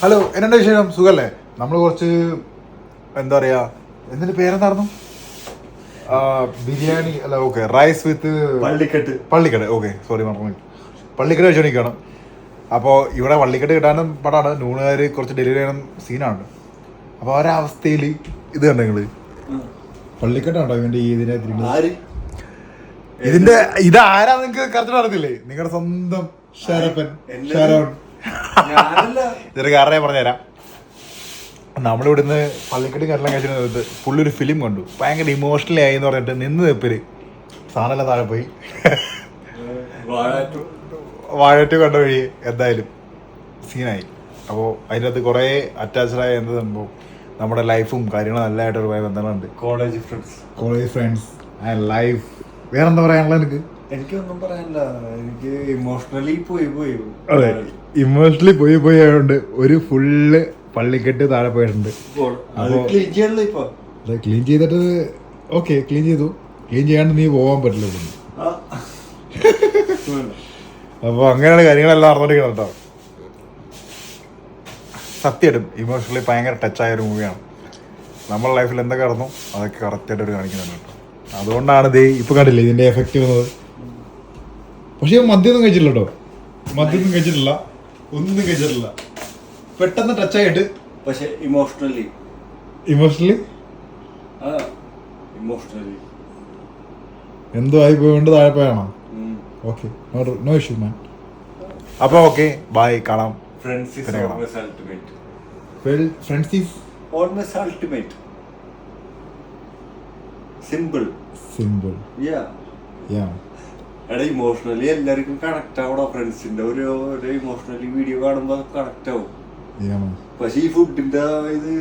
Hello, എന്നാ വിശേഷം? സുഖല്ലേ? നമ്മൾ കുറച്ച് എന്താ പറയാ, എന്തിന്റെ പേരെന്തായിരുന്നു? ബിരിയാണി അല്ല, ഓക്കെ, റൈസ് വിത്ത് പള്ളിക്കട്ട്. ഓക്കെ, സോറി മറന്നു. പള്ളിക്കട്ട് കഴിച്ചോണ്ടിരിക്കുകയാണ്. അപ്പോൾ ഇവിടെ പള്ളിക്കട്ട് കിട്ടാനും പടാണ്. നൂണുകാർ കുറച്ച് ഡെലിവറി ചെയ്യണം സീനാണ്. അപ്പോൾ ആ ഒരവസ്ഥയിൽ ഇത് കണ്ടോ നിങ്ങൾ? പള്ളിക്കട്ടാണോ ഇവന്റെ ഇതിന്റെ ഇതാരാ നിങ്ങൾക്ക് കറക്റ്റ് അറിയത്തില്ലേ? നിങ്ങളുടെ സ്വന്തം ഷാരോൺ. ഇതൊരു കാരണം പറഞ്ഞുതരാം. നമ്മളിവിടുന്ന് പള്ളിക്കട്ടി കരളം കഴിച്ചിട്ട് പുള്ളി ഒരു ഫിലിം കണ്ടു, ഭയങ്കര ഇമോഷണലി ആയി എന്ന് പറഞ്ഞിട്ട് നിന്ന് നിപ്പില് സാധനം താഴെ പോയി. വാഴറ്റു കണ്ട വഴി എന്തായാലും സീനായി. അപ്പോൾ അതിൻ്റെ അകത്ത് കുറേ അറ്റാച്ച്ഡായ എന്ത് സംഭവം നമ്മുടെ ലൈഫും കാര്യങ്ങളും നല്ലതായിട്ടൊരു ബന്ധങ്ങളുണ്ട്. College friends and life. വേറെന്താ പറയാനുള്ള എനിക്ക്? എനിക്കൊന്നും പറയാനില്ല. എനിക്ക് ഇമോഷണലി പോയി അതെ, ഇമോഷണലി പോയി ആയതുകൊണ്ട് ഒരു ഫുള്ള് പള്ളിക്കെട്ട് താഴെ പോയിട്ടുണ്ട്. ക്ലീൻ ചെയ്തിട്ട് ഓക്കെ, ക്ലീൻ ചെയ്തു. ക്ലീൻ ചെയ്യാണ്ട് നീ പോകാൻ പറ്റില്ല. അപ്പൊ അങ്ങനെയാണ് കാര്യങ്ങളെല്ലാം അറിഞ്ഞോണ്ടിരിക്കണം കേട്ടോ. സത്യമായിട്ടും ഇമോഷണലി ഭയങ്കര ടച്ചായ ഒരു മൂവിയാണ്. നമ്മുടെ ലൈഫിൽ എന്തൊക്കെ നടന്നു അതൊക്കെ കറക്റ്റായിട്ട് കാണിക്കുന്നുണ്ട് കേട്ടോ. അതുകൊണ്ടാണ് ഇത് ഇപ്പൊ കണ്ടില്ലേ ഇതിന്റെ എഫക്റ്റ് വന്നത്. പക്ഷെ മദ്യമൊന്നും കഴിച്ചില്ല കേട്ടോ, മദ്യമൊന്നും കഴിച്ചിട്ടില്ല, ഒന്നും കഴിച്ചിട്ടില്ല. പെട്ടെന്ന് ടച്ചായിട്ട് പക്ഷെ ഇമോഷണലി എന്തോ ആയി പോയോണ്ട് താഴെ പോയാണോ? ഓക്കെ, നോ ഇഷ്യൂ മാൻ. അപ്പൊ ഓക്കെ, ബൈ, കാണാം. Friends is always ultimate. Simple. എടാ, ഇമോഷണലി എല്ലാവർക്കും കണക്ട് ആവണോ? ഫ്രണ്ട്സിന്റെ ഒരു ഇമോഷണലി വീഡിയോ കാണുമ്പോ കണക്ട് ആവും. പക്ഷെ ഈ ഫുഡിന്റെ ഇത്